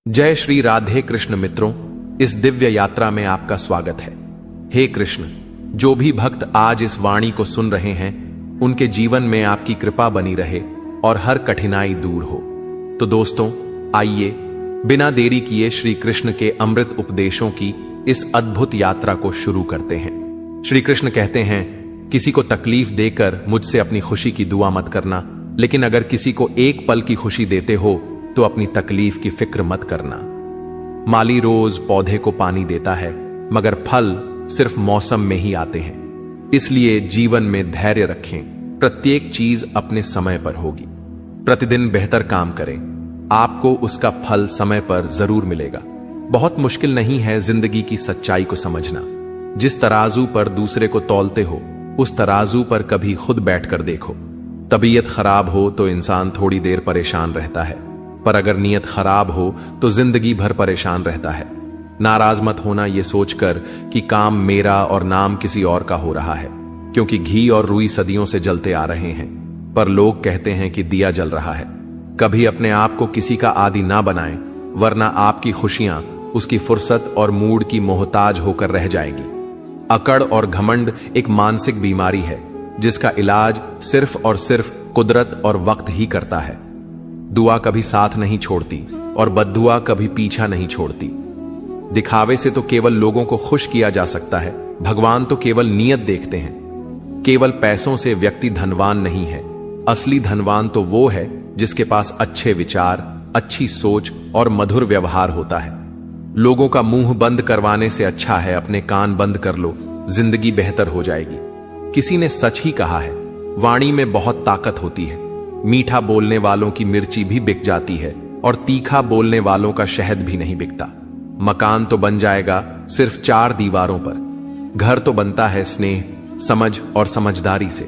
जय श्री राधे कृष्ण मित्रों, इस दिव्य यात्रा में आपका स्वागत है। हे कृष्ण, जो भी भक्त आज इस वाणी को सुन रहे हैं उनके जीवन में आपकी कृपा बनी रहे और हर कठिनाई दूर हो। तो दोस्तों, आइए बिना देरी किए श्री कृष्ण के अमृत उपदेशों की इस अद्भुत यात्रा को शुरू करते हैं। श्री कृष्ण कहते हैं, किसी को तकलीफ देकर मुझसे अपनी खुशी की दुआ मत करना, लेकिन अगर किसी को एक पल की खुशी देते हो तो अपनी तकलीफ की फिक्र मत करना। माली रोज पौधे को पानी देता है, मगर फल सिर्फ मौसम में ही आते हैं। इसलिए जीवन में धैर्य रखें, प्रत्येक चीज अपने समय पर होगी। प्रतिदिन बेहतर काम करें, आपको उसका फल समय पर जरूर मिलेगा। बहुत मुश्किल नहीं है जिंदगी की सच्चाई को समझना। जिस तराजू पर दूसरे को तौलते हो, उस तराजू पर कभी खुद बैठकर देखो। तबीयत खराब हो तो इंसान थोड़ी देर परेशान रहता है, पर अगर नीयत खराब हो तो जिंदगी भर परेशान रहता है। नाराज मत होना ये सोचकर कि काम मेरा और नाम किसी और का हो रहा है, क्योंकि घी और रुई सदियों से जलते आ रहे हैं, पर लोग कहते हैं कि दिया जल रहा है। कभी अपने आप को किसी का आदी ना बनाएं, वरना आपकी खुशियां उसकी फुर्सत और मूड की मोहताज होकर रह जाएगी। अकड़ और घमंड एक मानसिक बीमारी है, जिसका इलाज सिर्फ और सिर्फ कुदरत और वक्त ही करता है। दुआ कभी साथ नहीं छोड़ती और बद्दुआ कभी पीछा नहीं छोड़ती। दिखावे से तो केवल लोगों को खुश किया जा सकता है, भगवान तो केवल नीयत देखते हैं। केवल पैसों से व्यक्ति धनवान नहीं है, असली धनवान तो वो है जिसके पास अच्छे विचार, अच्छी सोच और मधुर व्यवहार होता है। लोगों का मुंह बंद करवाने से अच्छा है अपने कान बंद कर लो, जिंदगी बेहतर हो जाएगी। किसी ने सच ही कहा है, वाणी में बहुत ताकत होती है। मीठा बोलने वालों की मिर्ची भी बिक जाती है और तीखा बोलने वालों का शहद भी नहीं बिकता। मकान तो बन जाएगा सिर्फ 4 दीवारों पर, घर तो बनता है स्नेह, समझ और समझदारी से।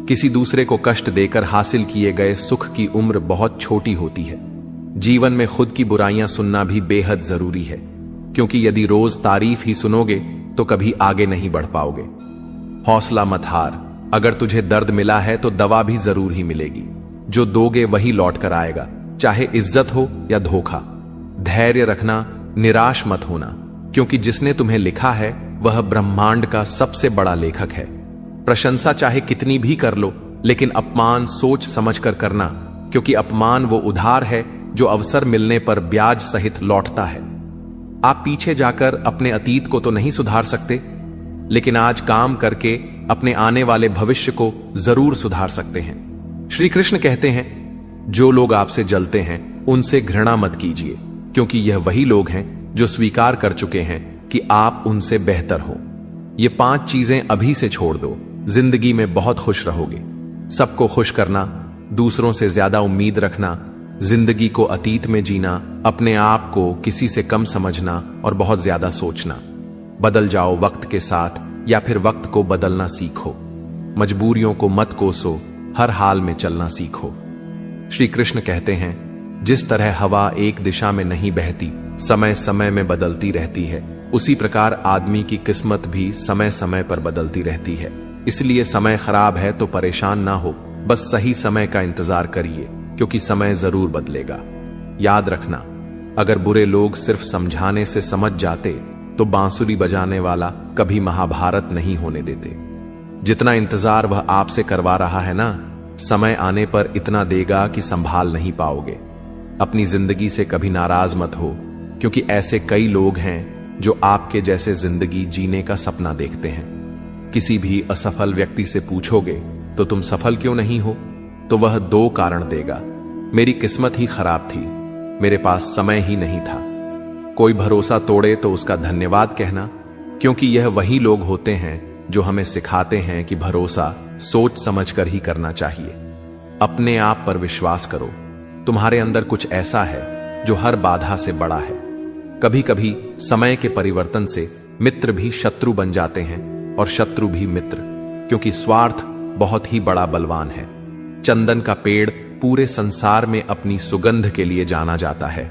किसी दूसरे को कष्ट देकर हासिल किए गए सुख की उम्र बहुत छोटी होती है। जीवन में खुद की बुराइयां सुनना भी बेहद जरूरी है, क्योंकि यदि रोज तारीफ ही सुनोगे तो कभी आगे नहीं बढ़ पाओगे। हौसला मत हार, अगर तुझे दर्द मिला है तो दवा भी जरूर ही मिलेगी। जो दोगे वही लौट कर आएगा, चाहे इज्जत हो या धोखा। धैर्य रखना, निराश मत होना, क्योंकि जिसने तुम्हें लिखा है वह ब्रह्मांड का सबसे बड़ा लेखक है। प्रशंसा चाहे कितनी भी कर लो, लेकिन अपमान सोच समझकर करना, क्योंकि अपमान वो उधार है जो अवसर मिलने पर ब्याज सहित लौटता है। आप पीछे जाकर अपने अतीत को तो नहीं सुधार सकते, लेकिन आज काम करके अपने आने वाले भविष्य को जरूर सुधार सकते हैं। श्री कृष्ण कहते हैं, जो लोग आपसे जलते हैं उनसे घृणा मत कीजिए, क्योंकि यह वही लोग हैं जो स्वीकार कर चुके हैं कि आप उनसे बेहतर हो। ये 5 चीजें अभी से छोड़ दो, जिंदगी में बहुत खुश रहोगे। सबको खुश करना, दूसरों से ज्यादा उम्मीद रखना, जिंदगी को अतीत में जीना, अपने आप को किसी से कम समझना और बहुत ज्यादा सोचना। बदल जाओ वक्त के साथ, या फिर वक्त को बदलना सीखो। मजबूरियों को मत कोसो, हर हाल में चलना सीखो। श्री कृष्ण कहते हैं, जिस तरह हवा एक दिशा में नहीं बहती, समय समय में बदलती रहती है, उसी प्रकार आदमी की किस्मत भी समय समय पर बदलती रहती है। इसलिए समय खराब है तो परेशान ना हो, बस सही समय का इंतजार करिए, क्योंकि समय जरूर बदलेगा। याद रखना, अगर बुरे लोग सिर्फ समझाने से समझ जाते तो बांसुरी बजाने वाला कभी महाभारत नहीं होने देते। जितना इंतजार वह आपसे करवा रहा है ना, समय आने पर इतना देगा कि संभाल नहीं पाओगे। अपनी जिंदगी से कभी नाराज मत हो, क्योंकि ऐसे कई लोग हैं जो आपके जैसे जिंदगी जीने का सपना देखते हैं। किसी भी असफल व्यक्ति से पूछोगे तो तुम सफल क्यों नहीं हो, तो वह 2 कारण देगा। मेरी किस्मत ही खराब थी, मेरे पास समय ही नहीं था। कोई भरोसा तोड़े तो उसका धन्यवाद कहना, क्योंकि यह वही लोग होते हैं जो हमें सिखाते हैं कि भरोसा सोच समझकर ही करना चाहिए। अपने आप पर विश्वास करो, तुम्हारे अंदर कुछ ऐसा है जो हर बाधा से बड़ा है। कभी कभी समय के परिवर्तन से मित्र भी शत्रु बन जाते हैं और शत्रु भी मित्र, क्योंकि स्वार्थ बहुत ही बड़ा बलवान है। चंदन का पेड़ पूरे संसार में अपनी सुगंध के लिए जाना जाता है,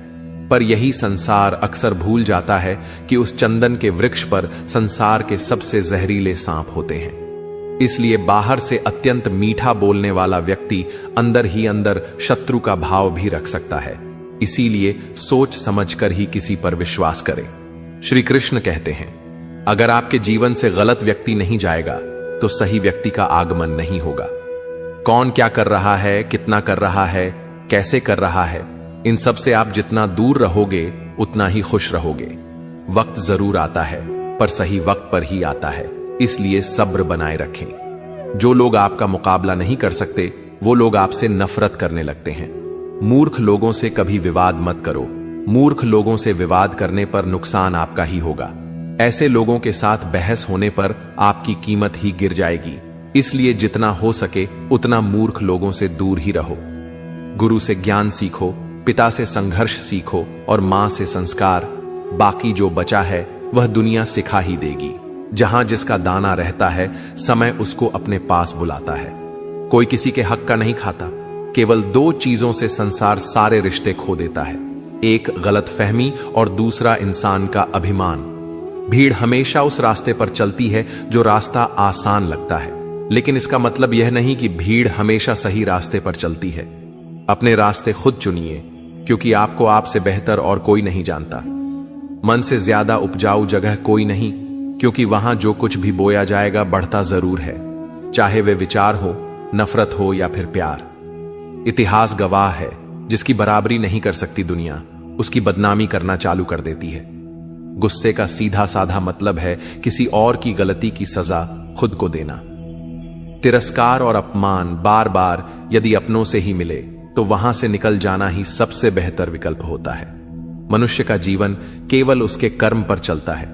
पर यही संसार अक्सर भूल जाता है कि उस चंदन के वृक्ष पर संसार के सबसे जहरीले सांप होते हैं। इसलिए बाहर से अत्यंत मीठा बोलने वाला व्यक्ति अंदर ही अंदर शत्रु का भाव भी रख सकता है। इसीलिए सोच समझकर ही किसी पर विश्वास करें। श्री कृष्ण कहते हैं, अगर आपके जीवन से गलत व्यक्ति नहीं जाएगा तो सही व्यक्ति का आगमन नहीं होगा। कौन क्या कर रहा है, कितना कर रहा है, कैसे कर रहा है, इन सब से आप जितना दूर रहोगे उतना ही खुश रहोगे। वक्त जरूर आता है पर सही वक्त पर ही आता है, इसलिए सब्र बनाए रखें। जो लोग आपका मुकाबला नहीं कर सकते वो लोग आपसे नफरत करने लगते हैं। मूर्ख लोगों से कभी विवाद मत करो। मूर्ख लोगों से विवाद करने पर नुकसान आपका ही होगा। ऐसे लोगों के साथ बहस होने पर आपकी कीमत ही गिर जाएगी। इसलिए जितना हो सके उतना मूर्ख लोगों से दूर ही रहो। गुरु से ज्ञान सीखो, पिता से संघर्ष सीखो और मां से संस्कार। बाकी जो बचा है वह दुनिया सिखा ही देगी। जहां जिसका दाना रहता है समय उसको अपने पास बुलाता है। कोई किसी के हक का नहीं खाता। केवल दो चीजों से संसार सारे रिश्ते खो देता है, एक गलतफहमी और दूसरा इंसान का अभिमान। भीड़ हमेशा उस रास्ते पर चलती है जो रास्ता आसान लगता है, लेकिन इसका मतलब यह नहीं कि भीड़ हमेशा सही रास्ते पर चलती है। अपने रास्ते खुद चुनिए, क्योंकि आपको आपसे बेहतर और कोई नहीं जानता। मन से ज्यादा उपजाऊ जगह कोई नहीं, क्योंकि वहां जो कुछ भी बोया जाएगा बढ़ता जरूर है, चाहे वे विचार हो, नफरत हो या फिर प्यार। इतिहास गवाह है, जिसकी बराबरी नहीं कर सकती दुनिया, उसकी बदनामी करना चालू कर देती है। गुस्से का सीधा साधा मतलब है किसी और की गलती की सजा खुद को देना। तिरस्कार और अपमान बार बार यदि अपनों से ही मिले तो वहां से निकल जाना ही सबसे बेहतर विकल्प होता है। मनुष्य का जीवन केवल उसके कर्म पर चलता है।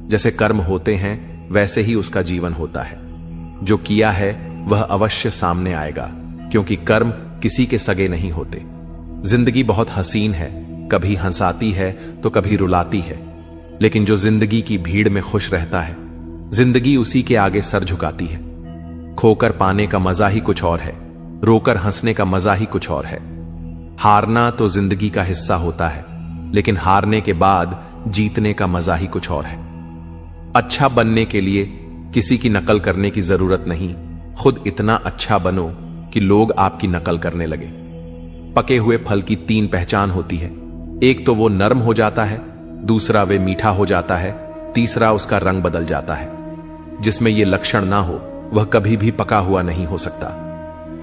जैसे कर्म होते हैं वैसे ही उसका जीवन होता है। जो किया है वह अवश्य सामने आएगा, क्योंकि कर्म किसी के सगे नहीं होते। जिंदगी बहुत हसीन है, कभी हंसाती है तो कभी रुलाती है, लेकिन जो जिंदगी की भीड़ में खुश रहता है, जिंदगी उसी के आगे सर झुकाती है। खोकर पाने का मजा ही कुछ और है, रोकर हंसने का मजा ही कुछ और है। हारना तो जिंदगी का हिस्सा होता है, लेकिन हारने के बाद जीतने का मजा ही कुछ और है। अच्छा बनने के लिए किसी की नकल करने की जरूरत नहीं, खुद इतना अच्छा बनो कि लोग आपकी नकल करने लगे। पके हुए फल की तीन पहचान होती है, एक तो वो नरम हो जाता है, दूसरा वे मीठा हो जाता है, तीसरा उसका रंग बदल जाता है। जिसमें ये लक्षण ना हो वह कभी भी पका हुआ नहीं हो सकता।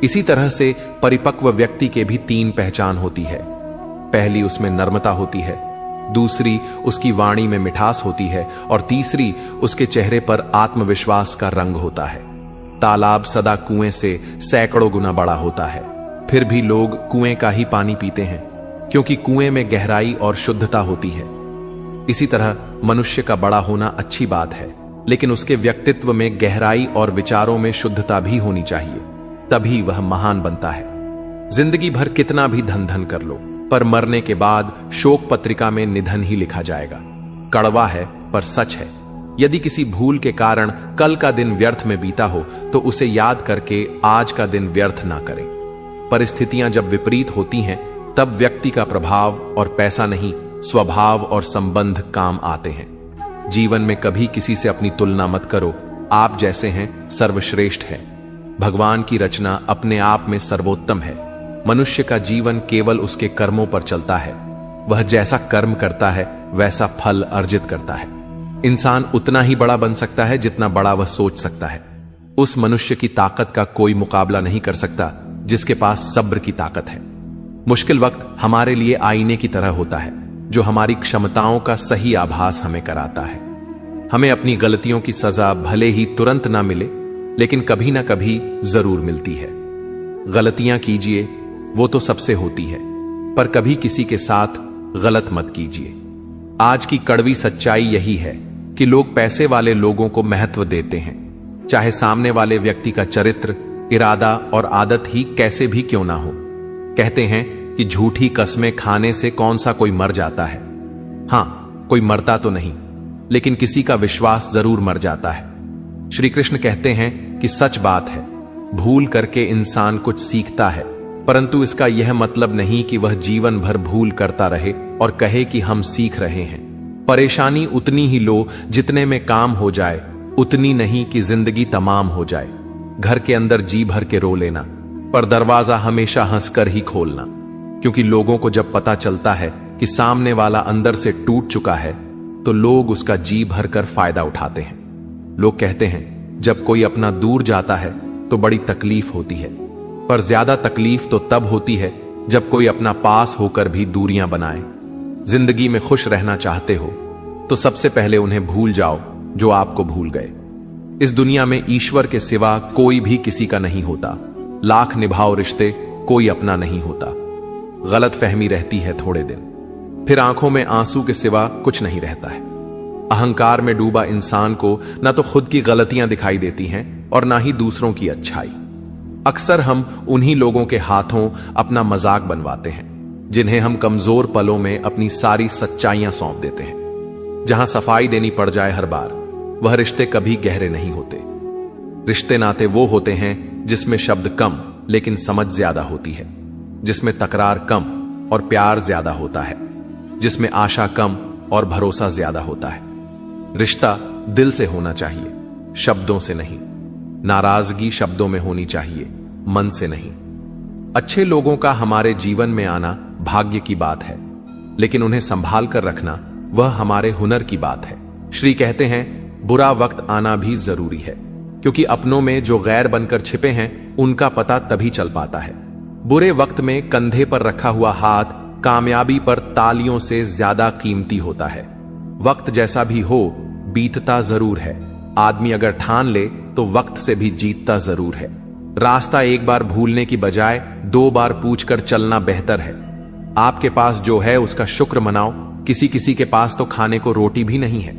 इसी तरह से परिपक्व व्यक्ति के भी तीन पहचान होती है। पहली उसमें नर्मता होती है, दूसरी उसकी वाणी में मिठास होती है और तीसरी उसके चेहरे पर आत्मविश्वास का रंग होता है। तालाब सदा कुएं से सैकड़ों गुना बड़ा होता है, फिर भी लोग कुएं का ही पानी पीते हैं, क्योंकि कुएं में गहराई और शुद्धता होती है। इसी तरह मनुष्य का बड़ा होना अच्छी बात है, लेकिन उसके व्यक्तित्व में गहराई और विचारों में शुद्धता भी होनी चाहिए, तभी वह महान बनता है। जिंदगी भर कितना भी धन धन कर लो, पर मरने के बाद शोक पत्रिका में निधन ही लिखा जाएगा। कड़वा है पर सच है। यदि किसी भूल के कारण कल का दिन व्यर्थ में बीता हो तो उसे याद करके आज का दिन व्यर्थ ना करें। परिस्थितियां जब विपरीत होती हैं तब व्यक्ति का प्रभाव और पैसा नहीं, स्वभाव और संबंध काम आते हैं। जीवन में कभी किसी से अपनी तुलना मत करो। आप जैसे हैं सर्वश्रेष्ठ है। भगवान की रचना अपने आप में सर्वोत्तम है। मनुष्य का जीवन केवल उसके कर्मों पर चलता है। वह जैसा कर्म करता है वैसा फल अर्जित करता है। इंसान उतना ही बड़ा बन सकता है जितना बड़ा वह सोच सकता है। उस मनुष्य की ताकत का कोई मुकाबला नहीं कर सकता जिसके पास सब्र की ताकत है। मुश्किल वक्त हमारे लिए आईने की तरह होता है, जो हमारी क्षमताओं का सही आभास हमें कराता है। हमें अपनी गलतियों की सजा भले ही तुरंत ना मिले, लेकिन कभी ना कभी जरूर मिलती है। गलतियां कीजिए, वो तो सबसे होती है, पर कभी किसी के साथ गलत मत कीजिए। आज की कड़वी सच्चाई यही है कि लोग पैसे वाले लोगों को महत्व देते हैं, चाहे सामने वाले व्यक्ति का चरित्र, इरादा और आदत ही कैसे भी क्यों ना हो। कहते हैं कि झूठी कस्में खाने से कौन सा कोई मर जाता है। हां, कोई मरता तो नहीं, लेकिन किसी का विश्वास जरूर मर जाता है। श्री कृष्ण कहते हैं कि सच बात है, भूल करके इंसान कुछ सीखता है, परंतु इसका यह मतलब नहीं कि वह जीवन भर भूल करता रहे और कहे कि हम सीख रहे हैं। परेशानी उतनी ही लो जितने में काम हो जाए, उतनी नहीं कि जिंदगी तमाम हो जाए। घर के अंदर जी भर के रो लेना, पर दरवाजा हमेशा हंसकर ही खोलना, क्योंकि लोगों को जब पता चलता है कि सामने वाला अंदर से टूट चुका है तो लोग उसका जी भर कर फायदा उठाते हैं। लोग कहते हैं जब कोई अपना दूर जाता है तो बड़ी तकलीफ होती है, पर ज्यादा तकलीफ तो तब होती है जब कोई अपना पास होकर भी दूरियां बनाए। जिंदगी में खुश रहना चाहते हो तो सबसे पहले उन्हें भूल जाओ जो आपको भूल गए। इस दुनिया में ईश्वर के सिवा कोई भी किसी का नहीं होता। लाख निभाओ रिश्ते, कोई अपना नहीं होता। गलत फहमी रहती है थोड़े दिन, फिर आंखों में आंसू के सिवा कुछ नहीं रहता है। अहंकार में डूबा इंसान को न तो खुद की गलतियां दिखाई देती हैं और ना ही दूसरों की अच्छाई। अक्सर हम उन्हीं लोगों के हाथों अपना मजाक बनवाते हैं जिन्हें हम कमजोर पलों में अपनी सारी सच्चाइयां सौंप देते हैं। जहां सफाई देनी पड़ जाए हर बार, वह रिश्ते कभी गहरे नहीं होते। रिश्ते नाते वो होते हैं जिसमें शब्द कम लेकिन समझ ज्यादा होती है, जिसमें तकरार कम और प्यार ज्यादा होता है, जिसमें आशा कम और भरोसा ज्यादा होता है। रिश्ता दिल से होना चाहिए, शब्दों से नहीं। नाराजगी शब्दों में होनी चाहिए, मन से नहीं। अच्छे लोगों का हमारे जीवन में आना भाग्य की बात है, लेकिन उन्हें संभाल कर रखना वह हमारे हुनर की बात है। श्री कहते हैं बुरा वक्त आना भी जरूरी है, क्योंकि अपनों में जो गैर बनकर छिपे हैं उनका पता तभी चल पाता है। बुरे वक्त में कंधे पर रखा हुआ हाथ कामयाबी पर तालियों से ज्यादा कीमती होता है। वक्त जैसा भी हो बीतता जरूर है। आदमी अगर ठान ले तो वक्त से भी जीतता जरूर है। रास्ता एक बार भूलने की बजाय 2 बार पूछकर चलना बेहतर है। आपके पास जो है उसका शुक्र मनाओ। किसी किसी के पास तो खाने को रोटी भी नहीं है।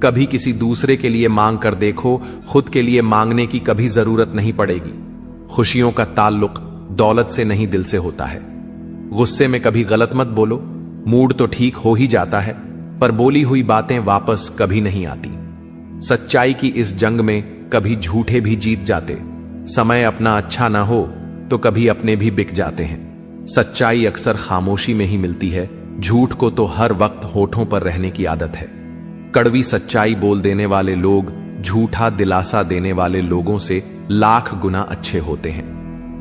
कभी किसी दूसरे के लिए मांग कर देखो, खुद के लिए मांगने की कभी जरूरत नहीं पड़ेगी। खुशियों का ताल्लुक दौलत से नहीं दिल से होता है। गुस्से में कभी गलत मत बोलो। मूड तो ठीक हो ही जाता है, पर बोली हुई बातें वापस कभी नहीं आती। सच्चाई की इस जंग में कभी झूठे भी जीत जाते। समय अपना अच्छा ना हो तो कभी अपने भी बिक जाते हैं। सच्चाई अक्सर खामोशी में ही मिलती है। झूठ को तो हर वक्त होठों पर रहने की आदत है। कड़वी सच्चाई बोल देने वाले लोग झूठा दिलासा देने वाले लोगों से लाख गुना अच्छे होते हैं।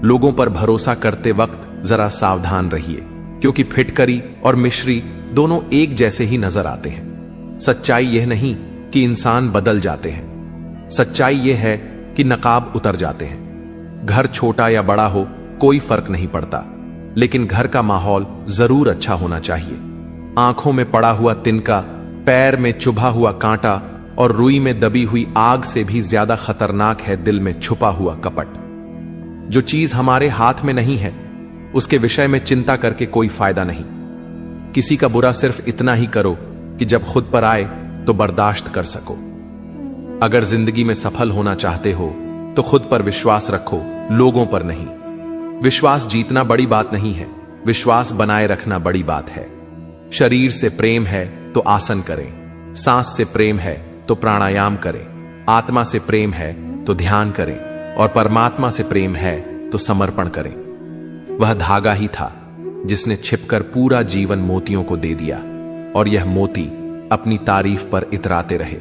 लोगों पर भरोसा करते वक्त जरा सावधान रहिए, क्योंकि फिटकरी और मिश्री दोनों एक जैसे ही नजर आते हैं। सच्चाई यह नहीं कि इंसान बदल जाते हैं, सच्चाई यह है कि नकाब उतर जाते हैं। घर छोटा या बड़ा हो कोई फर्क नहीं पड़ता, लेकिन घर का माहौल जरूर अच्छा होना चाहिए। आंखों में पड़ा हुआ तिनका, पैर में चुभा हुआ कांटा और रुई में दबी हुई आग से भी ज्यादा खतरनाक है दिल में छुपा हुआ कपट। जो चीज हमारे हाथ में नहीं है उसके विषय में चिंता करके कोई फायदा नहीं। किसी का बुरा सिर्फ इतना ही करो कि जब खुद पर आए तो बर्दाश्त कर सको। अगर जिंदगी में सफल होना चाहते हो तो खुद पर विश्वास रखो, लोगों पर नहीं। विश्वास जीतना बड़ी बात नहीं है, विश्वास बनाए रखना बड़ी बात है। शरीर से प्रेम है तो आसन करें, सांस से प्रेम है तो प्राणायाम करें, आत्मा से प्रेम है तो ध्यान करें और परमात्मा से प्रेम है तो समर्पण करें। वह धागा ही था जिसने छिपकर पूरा जीवन मोतियों को दे दिया, और यह मोती अपनी तारीफ पर इतराते रहे।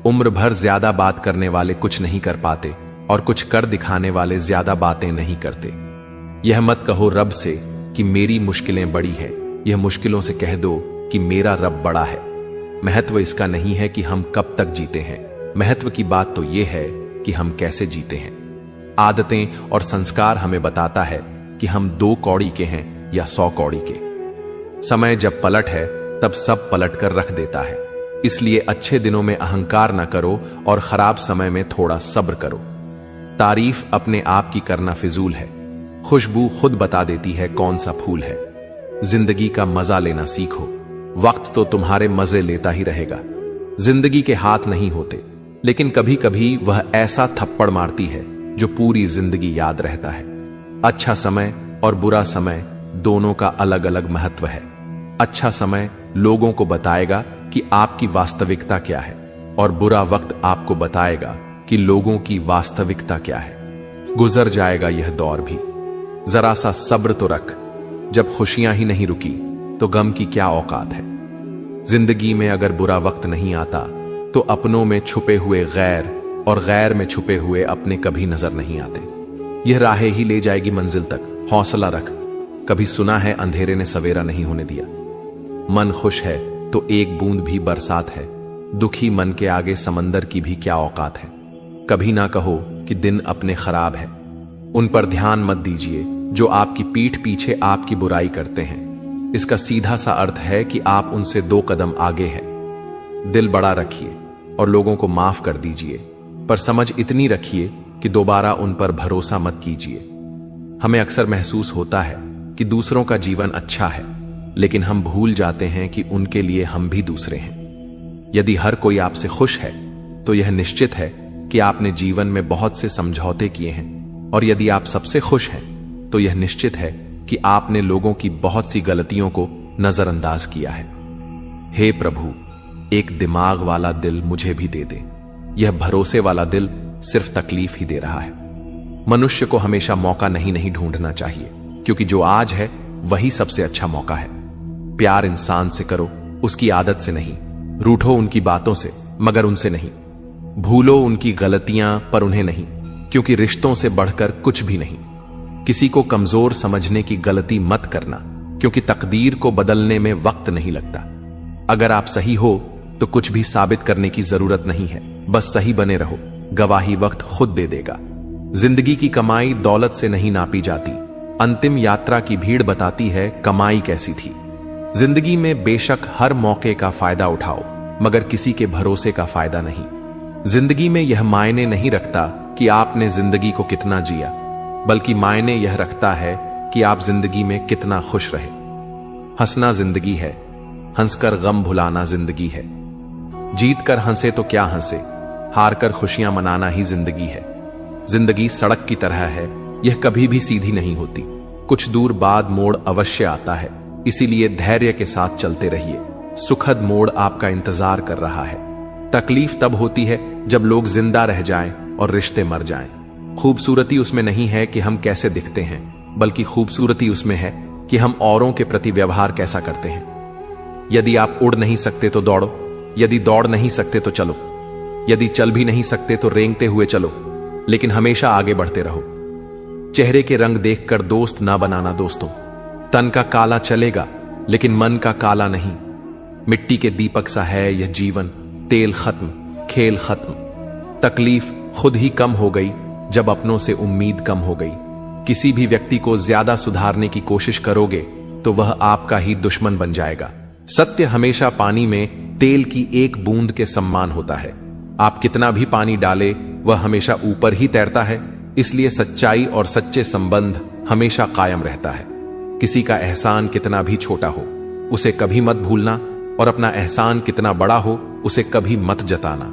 उम्र भर ज्यादा बात करने वाले कुछ नहीं कर पाते और कुछ कर दिखाने वाले ज्यादा बातें नहीं करते। यह मत कहो रब से कि मेरी मुश्किलें बड़ी है, यह मुश्किलों से कह दो कि मेरा रब बड़ा है। महत्व इसका नहीं है कि हम कब तक जीते हैं, महत्व की बात तो यह है कि हम कैसे जीते हैं। आदतें और संस्कार हमें बताता है कि हम 2 कौड़ी के हैं या 100 कौड़ी के। समय जब पलट है तब सब पलट कर रख देता है। इसलिए अच्छे दिनों में अहंकार न करो और खराब समय में थोड़ा सब्र करो। तारीफ अपने आप की करना फिजूल है। खुशबू खुद बता देती है कौन सा फूल है। जिंदगी का मजा लेना सीखो। वक्त तो तुम्हारे मजे लेता ही रहेगा। जिंदगी के हाथ नहीं होते, लेकिन कभी कभी वह ऐसा थप्पड़ मारती है जो पूरी जिंदगी याद रहता है। अच्छा समय और बुरा समय दोनों का अलग अलग महत्व है। अच्छा समय लोगों को बताएगा कि आपकी वास्तविकता क्या है, और बुरा वक्त आपको बताएगा कि लोगों की वास्तविकता क्या है। गुजर जाएगा यह दौर भी, जरा सा सब्र तो रख। जब खुशियां ही नहीं रुकी तो गम की क्या औकात है। जिंदगी में अगर बुरा वक्त नहीं आता तो अपनों में छुपे हुए गैर और गैर में छुपे हुए अपने कभी नजर नहीं आते। यह राहें ही ले जाएगी मंजिल तक। हौसला रख, कभी सुना है अंधेरे ने सवेरा नहीं होने दिया। मन खुश है तो एक बूंद भी बरसात है, दुखी मन के आगे समंदर की भी क्या औकात है। कभी ना कहो कि दिन अपने खराब है, उन पर ध्यान मत दीजिए जो आपकी पीठ पीछे आपकी बुराई करते हैं। इसका सीधा सा अर्थ है कि आप उनसे 2 कदम आगे हैं। दिल बड़ा रखिए और लोगों को माफ कर दीजिए, पर समझ इतनी रखिए कि दोबारा उन पर भरोसा मत कीजिए। हमें अक्सर महसूस होता है कि दूसरों का जीवन अच्छा है, लेकिन हम भूल जाते हैं कि उनके लिए हम भी दूसरे हैं। यदि हर कोई आपसे खुश है तो यह निश्चित है कि आपने जीवन में बहुत से समझौते किए हैं, और यदि आप सबसे खुश हैं तो यह निश्चित है कि आपने लोगों की बहुत सी गलतियों को नजरअंदाज किया है। हे प्रभु, एक दिमाग वाला दिल मुझे भी दे दे। यह भरोसे वाला दिल सिर्फ तकलीफ ही दे रहा है। मनुष्य को हमेशा मौका नहीं ढूंढना चाहिए, क्योंकि जो आज है वही सबसे अच्छा मौका है। प्यार इंसान से करो, उसकी आदत से नहीं। रूठो उनकी बातों से, मगर उनसे नहीं। भूलो उनकी गलतियां, पर उन्हें नहीं, क्योंकि रिश्तों से बढ़कर कुछ भी नहीं। किसी को कमजोर समझने की गलती मत करना, क्योंकि तकदीर को बदलने में वक्त नहीं लगता। अगर आप सही हो तो कुछ भी साबित करने की जरूरत नहीं है, बस सही बने रहो। गवाही वक्त खुद दे देगा। जिंदगी की कमाई दौलत से नहीं नापी जाती। अंतिम यात्रा की भीड़ बताती है कमाई कैसी थी। जिंदगी में बेशक हर मौके का फायदा उठाओ, मगर किसी के भरोसे का फायदा नहीं। जिंदगी में यह मायने नहीं रखता कि आपने जिंदगी को कितना जिया, बल्कि मायने यह रखता है कि आप जिंदगी में कितना खुश रहे। हंसना जिंदगी है, हंसकर गम भुलाना जिंदगी है। जीत कर हंसे तो क्या हंसे, हार कर खुशियां मनाना ही जिंदगी है। जिंदगी सड़क की तरह है, यह कभी भी सीधी नहीं होती। कुछ दूर बाद मोड़ अवश्य आता है, इसीलिए धैर्य के साथ चलते रहिए। सुखद मोड़ आपका इंतजार कर रहा है। तकलीफ तब होती है जब लोग जिंदा रह जाएं और रिश्ते मर जाएं। खूबसूरती उसमें नहीं है कि हम कैसे दिखते हैं, बल्कि खूबसूरती उसमें है कि हम औरों के प्रति व्यवहार कैसा करते हैं। यदि आप उड़ नहीं सकते तो दौड़ो, यदि दौड़ नहीं सकते तो चलो, यदि चल भी नहीं सकते तो रेंगते हुए चलो, लेकिन हमेशा आगे बढ़ते रहो। चेहरे के रंग देखकर दोस्त ना बनाना दोस्तों। तन का काला चलेगा, लेकिन मन का काला नहीं। मिट्टी के दीपक सा है यह जीवन, तेल खत्म, खेल खत्म। तकलीफ खुद ही कम हो गई जब अपनों से उम्मीद कम हो गई। किसी भी व्यक्ति को ज्यादा सुधारने की कोशिश करोगे तो वह आपका ही दुश्मन बन जाएगा। सत्य हमेशा पानी में तेल की एक बूंद के समान होता है। आप कितना भी पानी डाले वह हमेशा ऊपर ही तैरता है। इसलिए सच्चाई और सच्चे संबंध हमेशा कायम रहता है। किसी का एहसान कितना भी छोटा हो उसे कभी मत भूलना, और अपना एहसान कितना बड़ा हो उसे कभी मत जताना।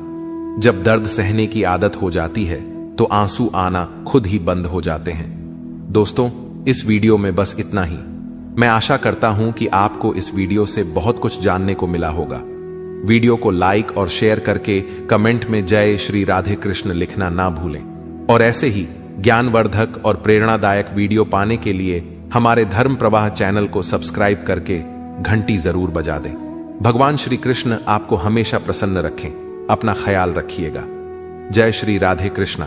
जब दर्द सहने की आदत हो जाती है तो आंसू आना खुद ही बंद हो जाते हैं। दोस्तों, इस वीडियो में बस इतना ही। मैं आशा करता हूं कि आपको इस वीडियो से बहुत कुछ जानने को मिला होगा। वीडियो को लाइक और शेयर करके कमेंट में जय श्री राधे कृष्ण लिखना ना भूलें, और ऐसे ही ज्ञानवर्धक और प्रेरणादायक वीडियो पाने के लिए हमारे धर्म प्रवाह चैनल को सब्सक्राइब करके घंटी जरूर बजा दें। भगवान श्री कृष्ण आपको हमेशा प्रसन्न रखें। अपना ख्याल रखिएगा। जय श्री राधे कृष्णा।